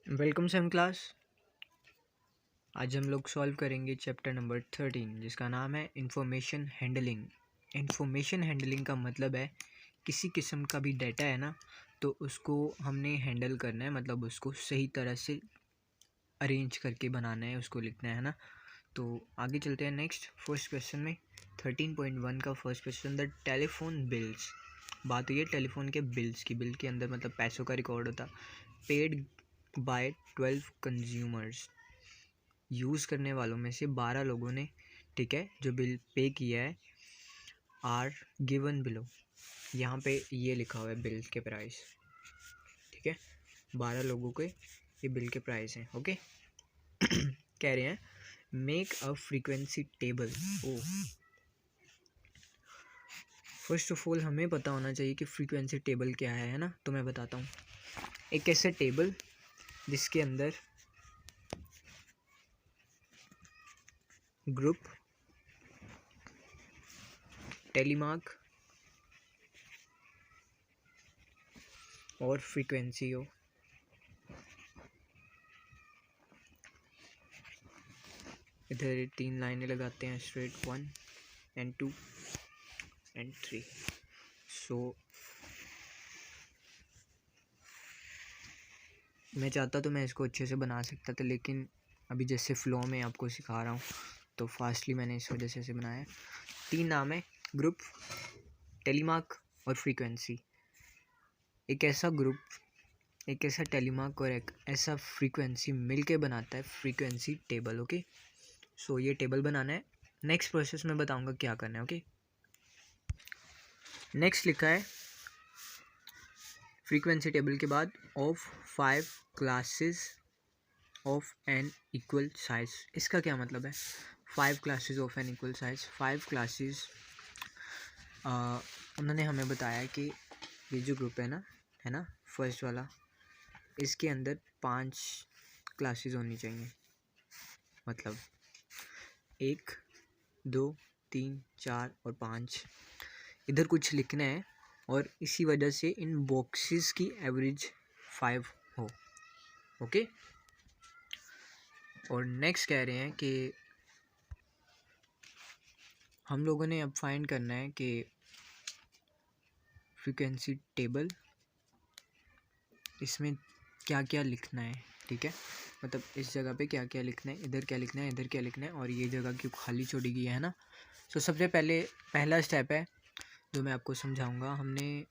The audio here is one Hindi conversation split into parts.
Welcome same class. आज हम लोग सॉल्व करेंगे चैप्टर नंबर 13 जिसका नाम है इंफॉर्मेशन हैंडलिंग। इंफॉर्मेशन हैंडलिंग का मतलब है किसी किस्म का भी डाटा है ना, तो उसको हमने हैंडल करना है, मतलब उसको सही तरह से अरेंज करके बनाना है, उसको लिखना है ना। तो आगे चलते हैं नेक्स्ट फर्स्ट क्वेश्चन में। 13.1 का first question, the telephone bills. बात हुई है टेलीफोन के बिल्स की। बिल के अंदर मतलब पैसों का रिकॉर्ड होता। Paid by 12 consumers. यूज़ करने वालों में से 12 लोगों ने, ठीक है, जो बिल पे किया है, आर गिवन बिलो। यहाँ पे ये लिखा हुआ है बिल के प्राइस, ठीक है। 12 लोगों के ये बिल के प्राइस हैं, ओके। कह रहे हैं make a frequency table. Oh, first of all हमें पता होना चाहिए कि फ्रीक्वेंसी टेबल क्या है ना। तो मैं बताता हूँ। एक ऐसे टेबल जिसके अंदर ग्रुप, टेलीमार्क और फ्रीक्वेंसी हो। इधर 3 लाइनें लगाते हैं स्ट्रेट, 1 and 2 and 3। सो मैं चाहता तो मैं इसको अच्छे से बना सकता था, लेकिन अभी जैसे फ़्लो में आपको सिखा रहा हूँ तो फास्टली मैंने इस वजह से इसे बनाया है। 3 नाम है, ग्रुप, टेलीमार्क और फ्रीक्वेंसी। एक ऐसा ग्रुप, एक ऐसा टेलीमार्क और एक ऐसा फ्रीक्वेंसी मिलके बनाता है फ्रीक्वेंसी टेबल, ओके। सो ये टेबल बनाना है। नेक्स्ट प्रोसेस में बताऊंगा क्या करना है, ओके। नेक्स्ट लिखा है फ्रीक्वेंसी टेबल के बाद of 5 classes of an equal size. इसका क्या मतलब है? 5 classes of an equal size. 5 classes, उन्होंने हमें बताया कि ये जो ग्रुप है ना फर्स्ट वाला, इसके अंदर 5 क्लासेस होनी चाहिए। मतलब 1 2 3 4 और 5। इधर कुछ लिखना है और इसी वजह से इन बॉक्सेस की एवरेज 5 हो, ओके। और नेक्स्ट कह रहे हैं कि हम लोगों ने अब फाइंड करना है कि फ्रीक्वेंसी टेबल, इसमें क्या क्या लिखना है, ठीक है। मतलब इस जगह पे क्या क्या लिखना है, इधर क्या लिखना है, इधर क्या लिखना है, और ये जगह क्यों खाली छोड़ी गई है ना। तो सबसे पहले पहला स्टेप है जो मैं आपको समझाऊंगा। हमने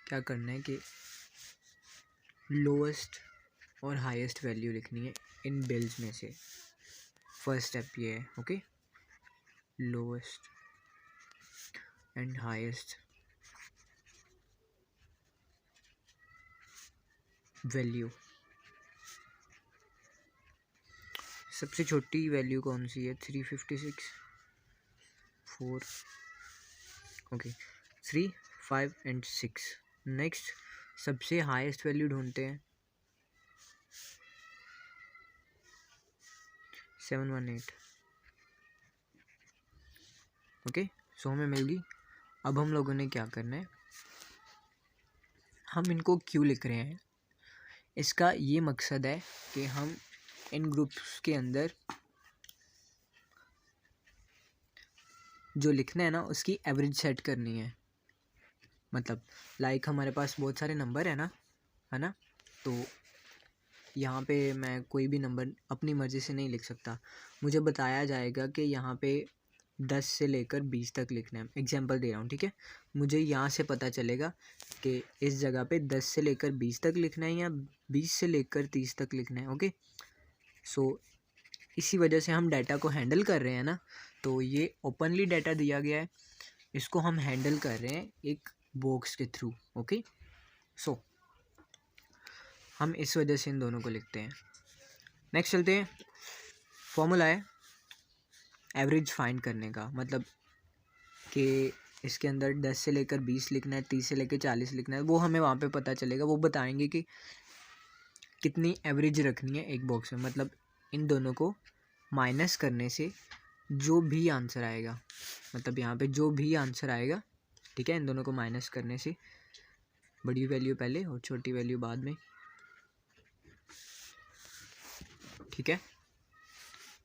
क्या करना है कि लोएस्ट और हाईएस्ट वैल्यू लिखनी है इन बिल्स में से। फर्स्ट स्टेप ये है, okay. Lowest and highest value. सबसे छोटी वैल्यू कौन सी है? 356, 4, ओके, 3, 5 एंड 6। नेक्स्ट सबसे हाईएस्ट वैल्यू ढूंढते हैं, 718, ओके। सो हमें मिल गई। अब हम लोगों ने क्या करना है, हम इनको क्यों लिख रहे हैं, इसका ये मकसद है कि हम इन ग्रुप्स के अंदर जो लिखना है ना उसकी एवरेज सेट करनी है। मतलब लाइक हमारे पास बहुत सारे नंबर है ना, तो यहाँ पे मैं कोई भी नंबर अपनी मर्ज़ी से नहीं लिख सकता। मुझे बताया जाएगा कि यहाँ पे 10 से लेकर 20 तक लिखना है। एग्जांपल दे रहा हूँ, ठीक है। मुझे यहाँ से पता चलेगा कि इस जगह पे 10 से लेकर 20 तक लिखना है या 20 से लेकर 30 तक लिखना है, ओके। सो इसी वजह से हम डाटा को हैंडल कर रहे हैं ना, तो ये ओपनली डाटा दिया गया है, इसको हम हैंडल कर रहे हैं एक बॉक्स के थ्रू, ओके। सो हम इस वजह से इन दोनों को लिखते हैं। नेक्स्ट चलते हैं। फॉर्मूला है एवरेज फाइंड करने का, मतलब कि इसके अंदर 10 से लेकर 20 लिखना है, 30 से लेकर 40 लिखना है, वो हमें वहाँ पे पता चलेगा। वो बताएंगे कि कितनी एवरेज रखनी है एक बॉक्स में। मतलब इन दोनों को माइनस करने से जो भी आंसर आएगा, मतलब यहाँ पे जो भी आंसर आएगा, ठीक है, इन दोनों को माइनस करने से, बड़ी वैल्यू पहले और छोटी वैल्यू बाद में, ठीक है।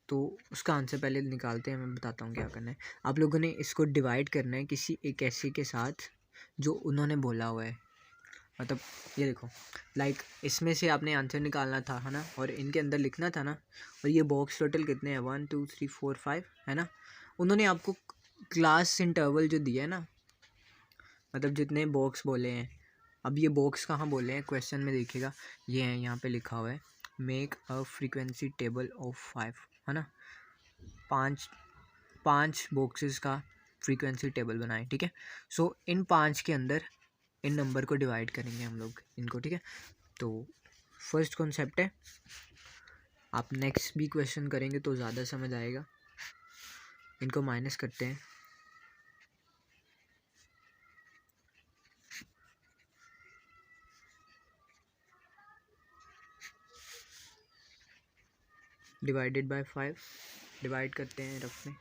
तो उसका आंसर पहले निकालते हैं, मैं बताता हूँ क्या करना है। आप लोगों ने इसको डिवाइड करना है किसी एक ऐसे के साथ जो उन्होंने बोला हुआ है। मतलब ये देखो, लाइक इसमें से आपने आंसर निकालना था, है ना, और इनके अंदर लिखना था ना। और ये बॉक्स टोटल कितने हैं, 1 2 3 4 5, है ना। उन्होंने आपको क्लास इंटरवल जो दिया है ना, मतलब जितने बॉक्स बोले हैं। अब ये बॉक्स कहाँ बोले हैं क्वेश्चन में देखिएगा, ये है यहाँ पे लिखा हुआ है, make a frequency table of 5, है ना। पाँच बॉक्सेस का फ्रीक्वेंसी टेबल बनाएं, ठीक है। सो इन 5 के अंदर इन नंबर को डिवाइड करेंगे हम लोग इनको, ठीक है। तो फर्स्ट कॉन्सेप्ट है, आप नेक्स्ट भी क्वेश्चन करेंगे तो ज़्यादा समझ आएगा। इनको माइनस करते हैं, डिवाइडेड बाय 5, डिवाइड करते हैं रफ में।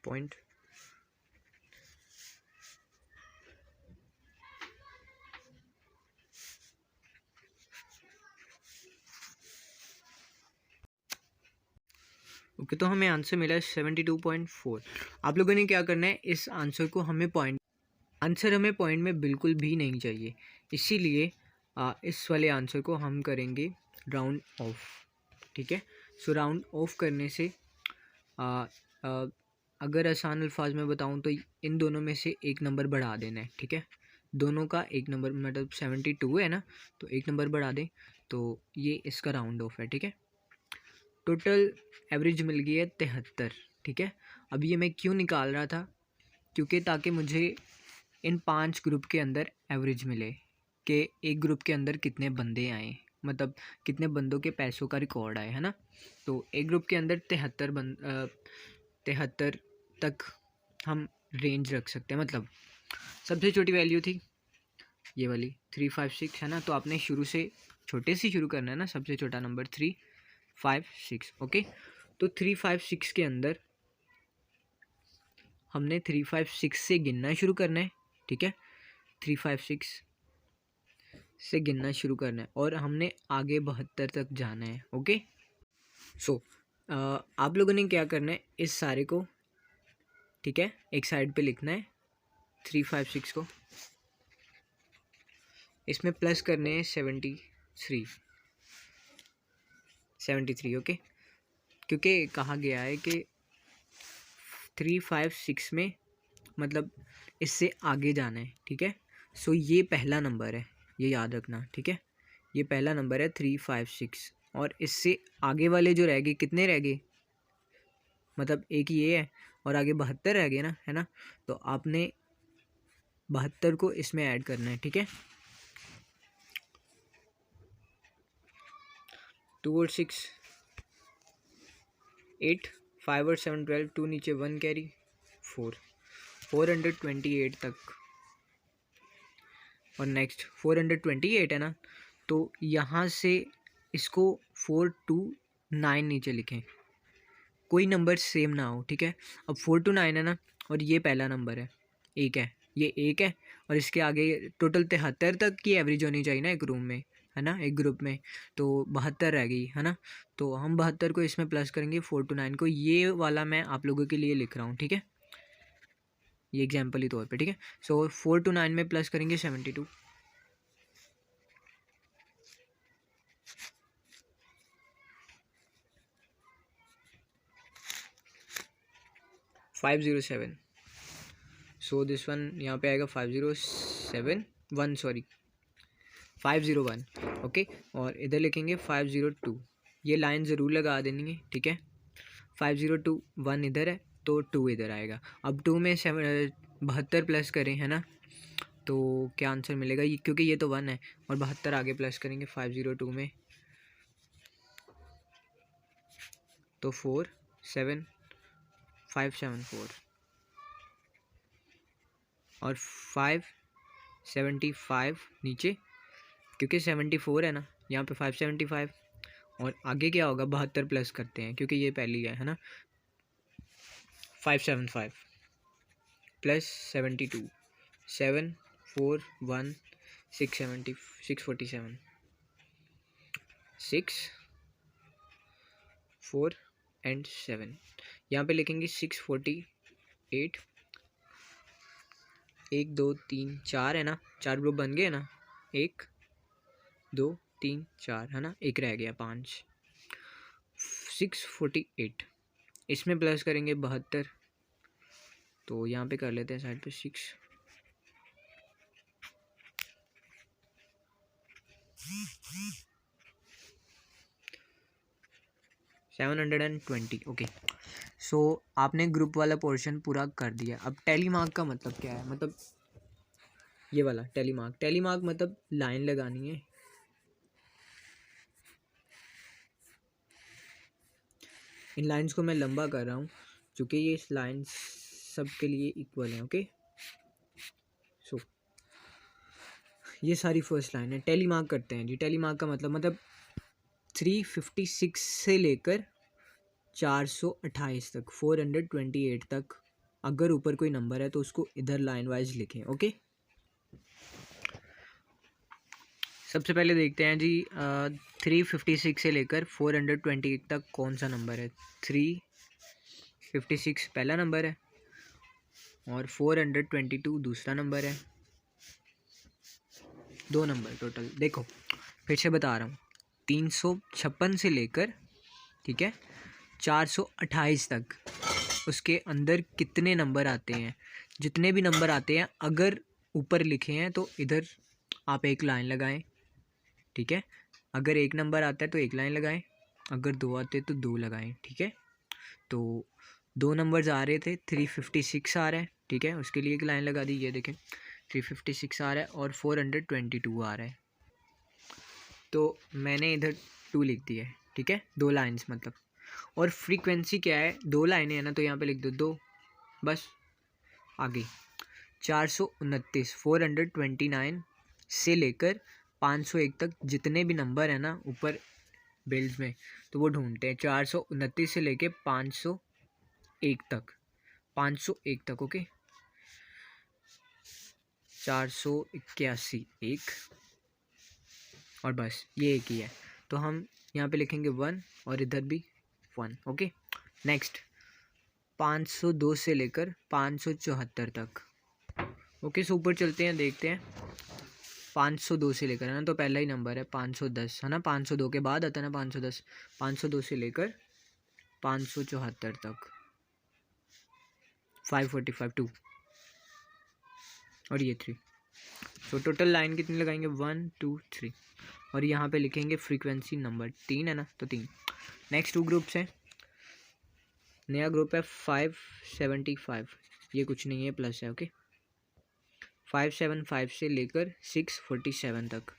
पॉइंट ओके, तो हमें आंसर मिला है 72.4। आप लोगों ने क्या करना है, इस आंसर को हमें पॉइंट में बिल्कुल भी नहीं चाहिए, इसीलिए इस वाले आंसर को हम करेंगे राउंड ऑफ, ठीक है। सो राउंड ऑफ करने से आ, आ, अगर आसान अल्फाज में बताऊं तो इन दोनों में से एक नंबर बढ़ा देना है, ठीक है। दोनों का एक नंबर, मतलब 72 है ना, तो एक नंबर बढ़ा दें, तो ये इसका राउंड ऑफ है, ठीक है। टोटल एवरेज मिल गई है 73, ठीक है। अब ये मैं क्यों निकाल रहा था, क्योंकि ताकि मुझे इन 5 ग्रुप के अंदर एवरेज मिले कि एक ग्रुप के अंदर कितने बंदे आए, मतलब कितने बंदों के पैसों का रिकॉर्ड आए, है ना। तो एक ग्रुप के अंदर 73 तक हम रेंज रख सकते हैं। मतलब सबसे छोटी वैल्यू थी ये वाली 356, है ना। तो आपने शुरू से छोटे से शुरू करना है ना, सबसे छोटा नंबर 356, ओके। तो 356 के अंदर हमने 356 से गिनना शुरू करना है, ठीक है। 356 से गिनना शुरू करना है और हमने आगे 72 तक जाना है, ओके। सो आप लोगों ने क्या करना है, इस सारे को, ठीक है, एक साइड पे लिखना है 356 को, इसमें प्लस करने हैं 73, ओके। क्योंकि कहा गया है कि 356 में मतलब इससे आगे जाना है, ठीक है। सो ये पहला नंबर है, ये याद रखना, ठीक है। ये पहला नंबर है 356, और इससे आगे वाले जो रह गए, कितने रह गए, मतलब एक ये है और आगे 72 रह गए ना, है ना। तो आपने 72 को इसमें ऐड करना है, ठीक है। 2 और 6 8, 5 और 7 12, 2 नीचे 1 कैरी 4, 428 तक। और नेक्स्ट 428 है ना, तो यहाँ से इसको 429 नीचे लिखें, कोई नंबर सेम ना हो, ठीक है। अब 429 है ना, और ये पहला नंबर है, एक है, ये एक है, और इसके आगे टोटल 73 तक की एवरेज होनी चाहिए ना एक रूम में, है ना, एक ग्रुप में। तो 72 रह गई, है ना। तो हम 72 को इसमें प्लस करेंगे 429 को, ये वाला मैं आप लोगों के लिए लिख रहा हूँ, ठीक है, ये एग्जाम्पल ही तौर पे, ठीक है। सो 429 में प्लस करेंगे 72, 507। सो दिस वन यहाँ पे आएगा 507 सॉरी 501, ओके। और इधर लिखेंगे 502, ये लाइन ज़रूर लगा देनी है, ठीक है। 502, 1 इधर है तो 2 इधर आएगा। अब 2 में 72 प्लस करें, है ना, तो क्या आंसर मिलेगा, ये क्योंकि ये तो 1 है, और 72 आगे प्लस करेंगे 502 में, तो 47574, और 575 नीचे, क्योंकि 74 है ना, यहाँ पे 575, और आगे क्या होगा, 72 प्लस करते हैं क्योंकि ये पहली है ना। 575 प्लस 72 7 4 1 670 647 6 4 एंड 7। यहाँ पे लिखेंगे 648। 1 2 3 4 है ना, 4 ग्रुप बन गए ना, 1 2 3 4 है ना, एक रह गया 5। 648 इसमें प्लस करेंगे 72, तो यहाँ पे कर लेते हैं साइड पे 6 720। ओके, सो आपने ग्रुप वाला पोर्शन पूरा कर दिया। अब टेली मार्क का मतलब क्या है? मतलब ये वाला टेली मार्क मतलब लाइन लगानी है। इन लाइंस को मैं लंबा कर रहा हूँ क्योंकि ये इस लाइन सब के लिए इक्वल है। ओके, सो ये सारी फर्स्ट लाइन है। टेली मार्क करते हैं जी। टेली मार्क का मतलब 356 से लेकर 428 तक, 428 तक अगर ऊपर कोई नंबर है तो उसको इधर लाइन वाइज लिखें। ओके, सबसे पहले देखते हैं जी 356 से लेकर 428 तक कौन सा नंबर है। 356 पहला नंबर है और 422 दूसरा नंबर है। 2 नंबर टोटल। देखो फिर से बता रहा हूँ, 356 से लेकर, ठीक है, 428 तक उसके अंदर कितने नंबर आते हैं। जितने भी नंबर आते हैं अगर ऊपर लिखे हैं तो इधर आप एक लाइन लगाएं, ठीक है। अगर एक नंबर आता है तो एक लाइन लगाएं, अगर 2 आते तो 2 लगाएं, ठीक है। तो 2 नंबर्स आ रहे थे, 356 आ रहा है, ठीक है, उसके लिए एक लाइन लगा दी। ये देखें 356 आ रहा है और 422 आ रहा है, तो मैंने इधर 2 लिख दिया है, ठीक है, 2 लाइन्स मतलब। और फ्रीक्वेंसी क्या है, 2 लाइनें हैं ना, तो यहाँ पे लिख दो 2 बस। आगे 429 429 से लेकर 501 तक जितने भी नंबर है ना ऊपर बिल्स में, तो वो ढूंढते हैं। 429 से लेके 501 तक, 501 तक। ओके, 481 एक, और बस ये एक ही है, तो हम यहाँ पे लिखेंगे 1 और इधर भी 1। ओके, नेक्स्ट 502 से लेकर 574 तक। ओके, सो ऊपर चलते हैं, देखते हैं। 502 से लेकर है ना, तो पहला ही नंबर है 510 है ना, 502 के बाद आता है ना 510। 502 से लेकर 574 तक 545 2 और ये 3। तो टोटल लाइन कितनी लगाएंगे, 1 2 3, और यहाँ पे लिखेंगे फ्रीक्वेंसी नंबर 3 है ना, तो 3। नेक्स्ट 2 ग्रुप्स हैं। नया ग्रुप है 575, ये कुछ नहीं है, प्लस है। ओके, 575 से लेकर 647 तक।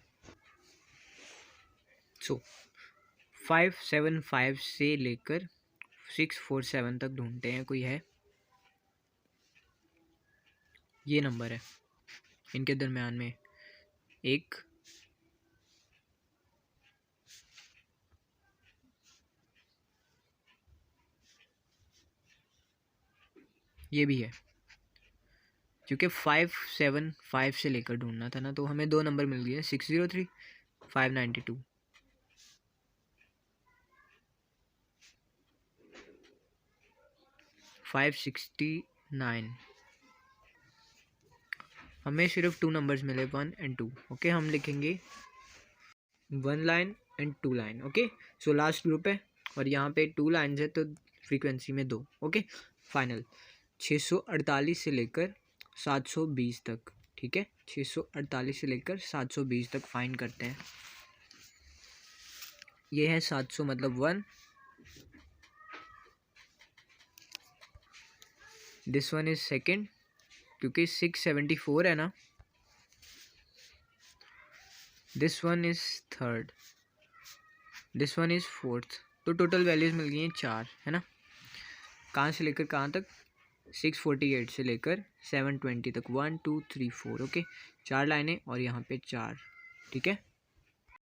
सो 575 से लेकर 647 तक ढूंढते हैं, कोई है। ये नंबर है, इनके दरम्यान में एक, ये भी है, क्योंकि 575 से लेकर ढूंढना था ना, तो हमें 2 नंबर मिल गए, 603 592। $569। हमें सिर्फ 2 नंबर्स मिले, 1 और 2। ओके, हम लिखेंगे 1 line and 2 line. Okay, so last group है और यहाँ पे 2 लाइन्स है, तो फ्रीक्वेंसी में 2। ओके, फाइनल 648 से लेकर 720 तक, ठीक है, 648 से लेकर 720 तक फाइंड करते हैं। ये है 700 मतलब 1, दिस वन इज सेकेंड, क्योंकि 674 है ना। This one is third, this one is fourth. तो टोटल वैल्यूज मिल गई हैं 4, है ना। कहाँ से लेकर कहाँ तक, 648 से लेकर 720 तक, 1 2 3 4। ओके, 4 लाइनें और यहाँ पे 4, ठीक है।